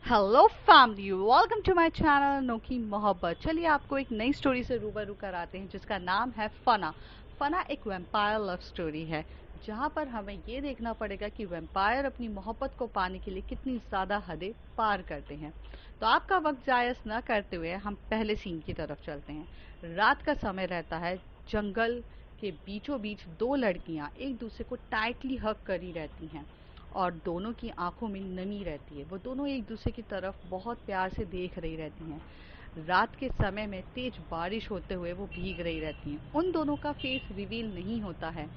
Hello family, welcome to my channel Anokhi Mohabbat. चलिए आपको एक नई स्टोरी से रूबरू कराते हैं जिसका नाम है फना। फना एक वैम्पायर लव स्टोरी है जहां पर हमें ये देखना पड़ेगा कि वैम्पायर अपनी मोहब्बत को पाने के लिए कितनी ज़्यादा हदें पार करते हैं। तो आपका वक्त जायज़ न करते हुए हम पहले सीन की तरफ चलते हैं। रात का समय रहता है। जंगल के बीचों बीच दो लड़कियां एक दूसरे को टाइटली हग करी रहती हैं और दोनों की आंखों में नमी रहती है। वो दोनों एक दूसरे की तरफ बहुत प्यार से देख रही रहती हैं। रात के समय में तेज बारिश होते हुए वो भीग रही रहती हैं। उन दोनों का फेस रिवील नहीं होता है।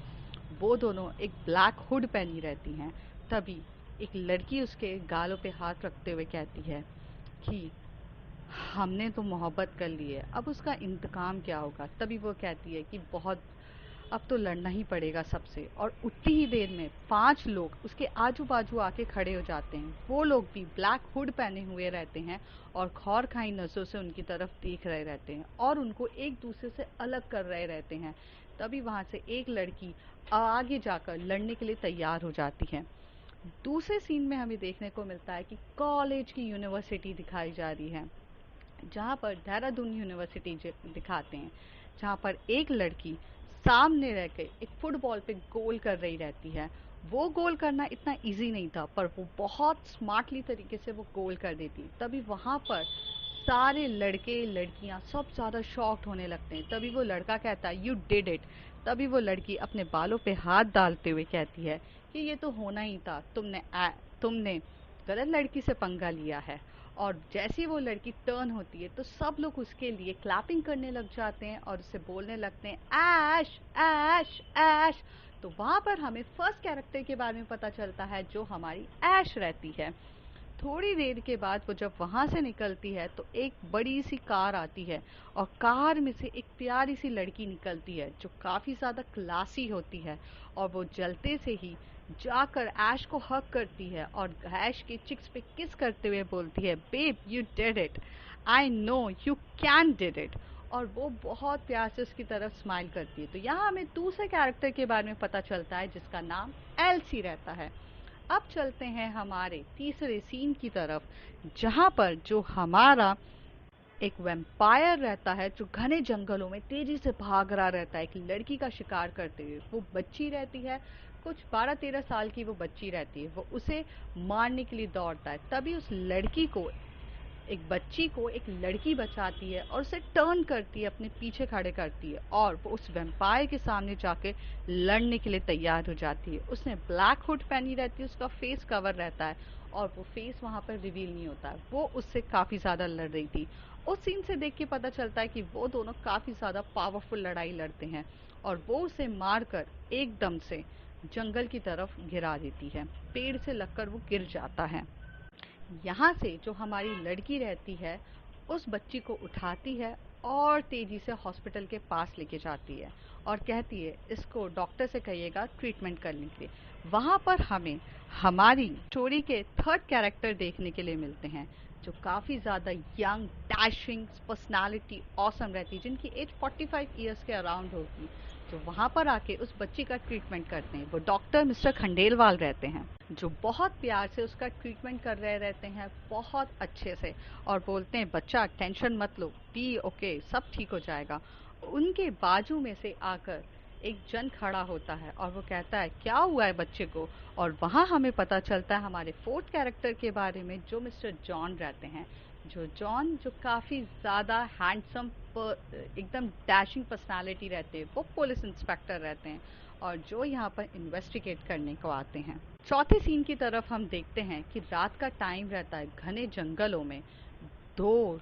वो दोनों एक ब्लैक हुड पहनी रहती हैं। तभी एक लड़की उसके गालों पे हाथ रखते हुए कहती है कि हमने तो मोहब्बत कर ली है, अब उसका इंतकाम क्या होगा। तभी वो कहती है कि बहुत अब तो लड़ना ही पड़ेगा सबसे। और उतनी ही देर में 5 लोग उसके आजू बाजू आके खड़े हो जाते हैं। वो लोग भी ब्लैक हुड पहने हुए रहते हैं और खौर खाई नजरों से उनकी तरफ देख रहे रहते हैं और उनको एक दूसरे से अलग कर रहे रहते हैं। तभी वहां से एक लड़की आगे जाकर लड़ने के लिए तैयार हो जाती है। दूसरे सीन में हमें देखने को मिलता है कि कॉलेज की यूनिवर्सिटी दिखाई जा रही है, जहाँ पर देहरादून यूनिवर्सिटी दिखाते हैं, जहाँ पर एक लड़की सामने रह के एक फुटबॉल पे गोल कर रही रहती है। वो गोल करना इतना इजी नहीं था पर वो बहुत स्मार्टली तरीके से वो गोल कर देती। तभी वहाँ पर सारे लड़के लड़कियाँ सब ज़्यादा शॉक्ड होने लगते हैं। तभी वो लड़का कहता है यू डिड इट। तभी वो लड़की अपने बालों पे हाथ डालते हुए कहती है कि ये तो होना ही था, तुमने गलत लड़की से पंगा लिया है। और जैसे ही वो लड़की टर्न होती है तो सब लोग उसके लिए क्लैपिंग करने लग जाते हैं और उससे बोलने लगते हैं ऐश ऐश ऐश। तो वहाँ पर हमें फर्स्ट कैरेक्टर के बारे में पता चलता है जो हमारी ऐश रहती है। थोड़ी देर के बाद वो जब वहाँ से निकलती है तो एक बड़ी सी कार आती है और कार में से एक प्यारी सी लड़की निकलती है जो काफ़ी ज़्यादा क्लासी होती है। और वो जलते से ही जाकर ऐश को हग करती है और ऐश के चिक्स पे किस करते हुए बोलती है babe you did it, I know you can did it. और वो बहुत प्यार से उसकी तरफ स्माइल करती है। तो यहाँ हमें दूसरे कैरेक्टर के बारे में पता चलता है जिसका नाम एलसी रहता है। अब चलते हैं हमारे तीसरे सीन की तरफ, जहाँ पर जो हमारा एक वैम्पायर रहता है जो घने जंगलों में तेजी से भाग रहा रहता है एक लड़की का शिकार करते हुए। वो बच्ची रहती है, कुछ 12-13 साल की वो बच्ची रहती है। वो उसे मारने के लिए दौड़ता है। तभी उस लड़की को एक बच्ची को एक लड़की बचाती है और उसे टर्न करती है, अपने पीछे खड़े करती है और वो उस वैम्पायर के सामने जाके लड़ने के लिए तैयार हो जाती है। उसने ब्लैक हुड पहनी रहती है, उसका फेस कवर रहता है और वो फेस वहाँ पर रिवील नहीं होता है। वो उससे काफ़ी ज़्यादा लड़ रही थी। उस सीन से देख के पता चलता है कि वो दोनों काफ़ी ज़्यादा पावरफुल लड़ाई लड़ते हैं और वो उसे मारकर एकदम से जंगल की तरफ गिरा देती है। पेड़ से लगकर वो गिर जाता है। यहाँ से जो हमारी लड़की रहती है उस बच्ची को उठाती है और तेजी से हॉस्पिटल के पास लेके जाती है और कहती है इसको डॉक्टर से कहिएगा ट्रीटमेंट करने के लिए। वहाँ पर हमें हमारी स्टोरी के थर्ड कैरेक्टर देखने के लिए मिलते हैं जो काफ़ी ज़्यादा यंग डैशिंग पर्सनालिटी ऑसम रहती है, जिनकी एज 45 ईयर्स के अराउंड होगी, जो वहाँ पर आके उस बच्ची का ट्रीटमेंट करते हैं। वो डॉक्टर मिस्टर खंडेलवाल रहते हैं जो बहुत प्यार से उसका ट्रीटमेंट कर रहे रहते हैं बहुत अच्छे से और बोलते हैं बच्चा टेंशन मत लो, बी ओके, सब ठीक हो जाएगा। उनके बाजू में से आकर एक जन खड़ा होता है और वो कहता है क्या हुआ है बच्चे को। और वहाँ हमें पता चलता है हमारे फोर्थ कैरेक्टर के बारे में जो मिस्टर जॉन रहते हैं। जो काफ़ी ज़्यादा हैंडसम एकदम डैशिंग पर्सनालिटी रहते हैं। वो पुलिस इंस्पेक्टर रहते हैं और जो यहाँ पर इन्वेस्टिगेट करने को आते हैं। चौथे सीन की तरफ हम देखते हैं कि रात का टाइम रहता है। घने जंगलों में दो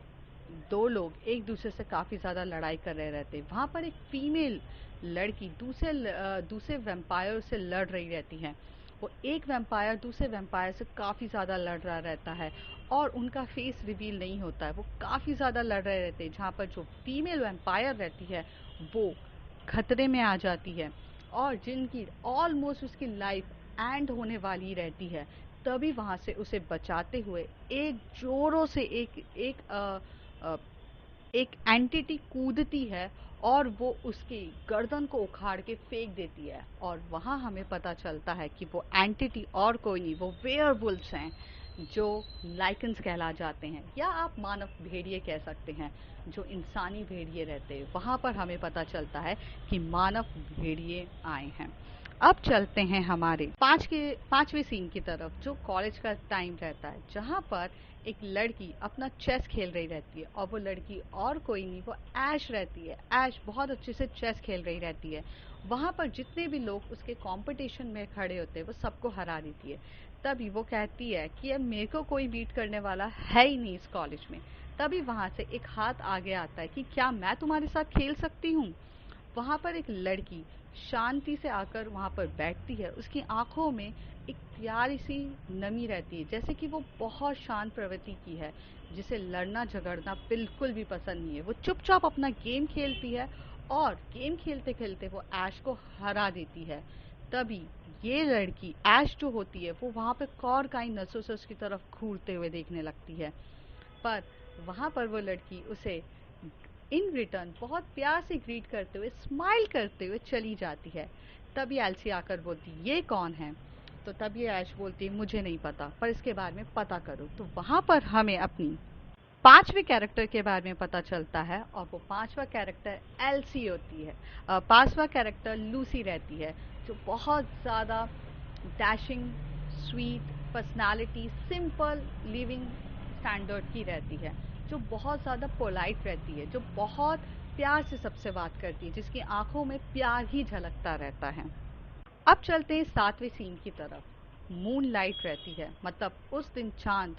दो लोग एक दूसरे से काफ़ी ज़्यादा लड़ाई कर रहे रहते हैं। वहाँ पर एक फीमेल लड़की दूसरे वैम्पायर से लड़ रही रहती है। वो एक वैम्पायर दूसरे वैम्पायर से काफ़ी ज़्यादा लड़ रहा रहता है और उनका फेस रिवील नहीं होता है। वो काफ़ी ज़्यादा लड़ रहे रहते हैं, जहाँ पर जो फीमेल वैम्पायर रहती है वो खतरे में आ जाती है और जिनकी ऑलमोस्ट उसकी लाइफ एंड होने वाली रहती है। तभी वहाँ से उसे बचाते हुए एक जोरों से अ, एक एंटिटी कूदती है और वो उसकी गर्दन को उखाड़ के फेंक देती है। और वहाँ हमें पता चलता है कि वो एंटिटी और कोई नहीं, वो वेयरवुल्व्स हैं जो लाइकन्स कहला जाते हैं, या आप मानव भेड़िए कह सकते हैं, जो इंसानी भेड़िए रहते हैं, वहाँ पर हमें पता चलता है कि मानव भेड़िए आए हैं। अब चलते हैं हमारे पांचवें सीन की तरफ, जो कॉलेज का टाइम रहता है, जहाँ पर एक लड़की अपना चेस खेल रही रहती है, और वो लड़की और कोई नहीं, वो ऐश रहती है। ऐश बहुत अच्छे से चेस खेल रही रहती है। वहाँ पर जितने भी लोग उसके कंपटीशन में खड़े होते हैं, वो सबको हरा देती है। तभी वो कहती है कि अब मेरे को कोई बीट करने वाला है ही नहीं इस कॉलेज में। तभी वहाँ से एक हाथ आगे आता है कि क्या मैं तुम्हारे साथ खेल सकती हूँ। वहाँ पर एक लड़की शांति से आकर वहाँ पर बैठती है। उसकी आंखों में एक प्यारी सी नमी रहती है, जैसे कि वो बहुत शांत प्रवृत्ति की है, जिसे लड़ना झगड़ना बिल्कुल भी पसंद नहीं है। वो चुपचाप अपना गेम खेलती है, और गेम खेलते खेलते वो ऐश को हरा देती है। तभी ये लड़की ऐश जो होती है, वो वहाँ पे कई नसों से उसकी तरफ घूरते हुए देखने लगती है। पर वहाँ पर वो लड़की उसे इन रिटर्न बहुत प्यार से ग्रीट करते हुए, स्माइल करते हुए चली जाती है। तभी एल्सी आकर बोलती, ये कौन है। तो तब ये ऐश बोलती है, मुझे नहीं पता, पर इसके बारे में पता करो। तो वहाँ पर हमें अपनी पांचवें कैरेक्टर के बारे में पता चलता है, और वो पांचवा कैरेक्टर एल्सी होती है। पांचवा कैरेक्टर लूसी रहती है, जो बहुत ज़्यादा dashing, sweet personality, simple living standard की रहती है, जो बहुत ज़्यादा पोलाइट रहती है, जो बहुत प्यार से सबसे बात करती है, जिसकी आंखों में प्यार ही झलकता रहता है। अब चलते हैं सातवें सीन की तरफ। मून लाइट रहती है, मतलब उस दिन चांद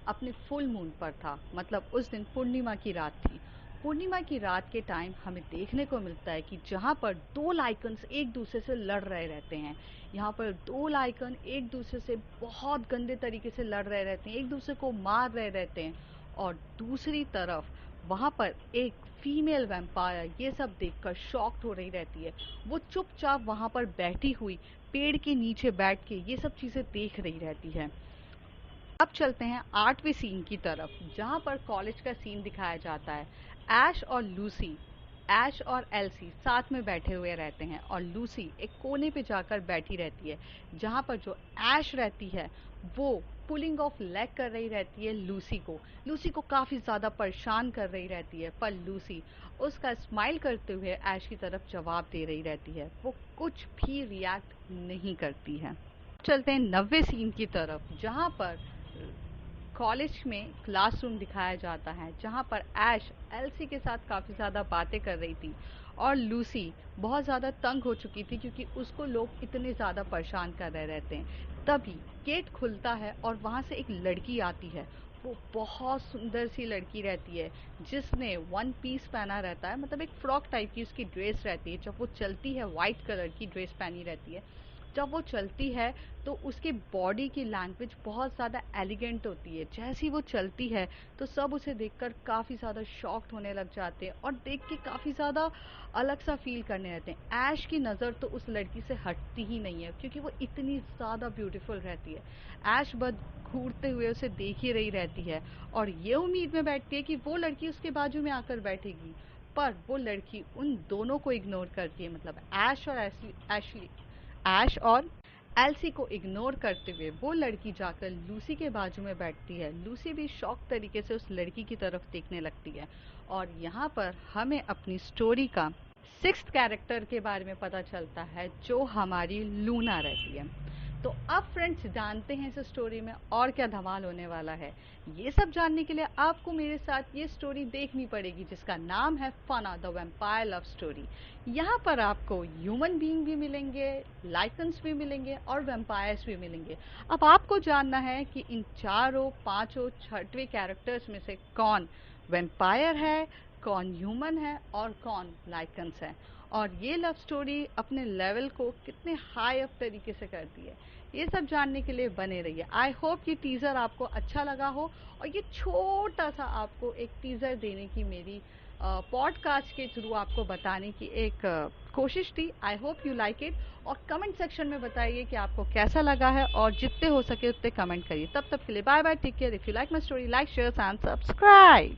अपने फुल मून पर था, मतलब उस दिन पूर्णिमा की रात थी। पूर्णिमा की रात के टाइम हमें देखने को मिलता है कि जहाँ पर दो लाइकन्स एक दूसरे से लड़ रहे रहते हैं। यहाँ पर दो लाइकन एक दूसरे से बहुत गंदे तरीके से लड़ रहे रहते हैं, एक दूसरे को मार रहे रहते हैं। और दूसरी तरफ वहाँ पर एक फीमेल वैम्पायर ये सब देखकर शॉक्ड हो रही रहती है। वो चुपचाप वहाँ पर बैठी हुई पेड़ के नीचे बैठ के ये सब चीज़ें देख रही रहती है। अब चलते हैं आठवें सीन की तरफ, जहाँ पर कॉलेज का सीन दिखाया जाता है। ऐश और एल्सी साथ में बैठे हुए रहते हैं, और लूसी एक कोने पे जाकर बैठी रहती है, जहाँ पर जो ऐश रहती है वो पुलिंग ऑफ लेग कर रही रहती है लूसी को काफ़ी ज़्यादा परेशान कर रही रहती है। पर लूसी उसका स्माइल करते हुए ऐश की तरफ जवाब दे रही रहती है, वो कुछ भी रिएक्ट नहीं करती है। चलते हैं 90वें सीन की तरफ, जहाँ पर कॉलेज में क्लासरूम दिखाया जाता है, जहाँ पर ऐश एल्सी के साथ काफ़ी ज़्यादा बातें कर रही थी, और लूसी बहुत ज़्यादा तंग हो चुकी थी, क्योंकि उसको लोग इतने ज़्यादा परेशान कर रहे रहते हैं। तभी गेट खुलता है, और वहाँ से एक लड़की आती है। वो बहुत सुंदर सी लड़की रहती है, जिसने वन पीस पहना रहता है, मतलब एक फ्रॉक टाइप की उसकी ड्रेस रहती है। जब वो चलती है, वाइट कलर की ड्रेस पहनी रहती है। जब वो चलती है तो उसकी बॉडी की लैंग्वेज बहुत ज़्यादा एलिगेंट होती है। जैसी वो चलती है तो सब उसे देखकर काफ़ी ज़्यादा शॉक्ड होने लग जाते हैं, और देख के काफ़ी ज़्यादा अलग सा फील करने लगते हैं। ऐश की नज़र तो उस लड़की से हटती ही नहीं है, क्योंकि वो इतनी ज़्यादा ब्यूटीफुल रहती है। ऐश बस घूरते हुए उसे देख ही रही रहती है, और ये उम्मीद में बैठती है कि वो लड़की उसके बाजू में आकर बैठेगी। पर वो लड़की उन दोनों को इग्नोर करती है, मतलब ऐश और एल्सी को इग्नोर करते हुए वो लड़की जाकर लूसी के बाजू में बैठती है। लूसी भी शॉक तरीके से उस लड़की की तरफ देखने लगती है, और यहाँ पर हमें अपनी स्टोरी का सिक्स्थ कैरेक्टर के बारे में पता चलता है, जो हमारी लूना रहती है। तो अब फ्रेंड्स जानते हैं इस स्टोरी में और क्या धमाल होने वाला है। ये सब जानने के लिए आपको मेरे साथ ये स्टोरी देखनी पड़ेगी, जिसका नाम है फना द वैम्पायर लव स्टोरी। यहाँ पर आपको ह्यूमन बीइंग भी मिलेंगे, लाइकन्स भी मिलेंगे, और वैम्पायर्स भी मिलेंगे। अब आपको जानना है कि इन चारों, पांचों, छठवें कैरेक्टर्स में से कौन वैम्पायर है, कौन ह्यूमन है, और कौन लाइकन्स है, और ये लव स्टोरी अपने लेवल को कितने हाई अप तरीके से करती है। ये सब जानने के लिए बने रहिए। आई होप ये टीज़र आपको अच्छा लगा हो, और ये छोटा सा आपको एक टीज़र देने की मेरी पॉडकास्ट के थ्रू आपको बताने की एक कोशिश थी। I hope you like it, और कमेंट सेक्शन में बताइए कि आपको कैसा लगा है, और जितने हो सके उतने कमेंट करिए। तब तक के लिए bye bye, take care. If you like my story, like, share and subscribe.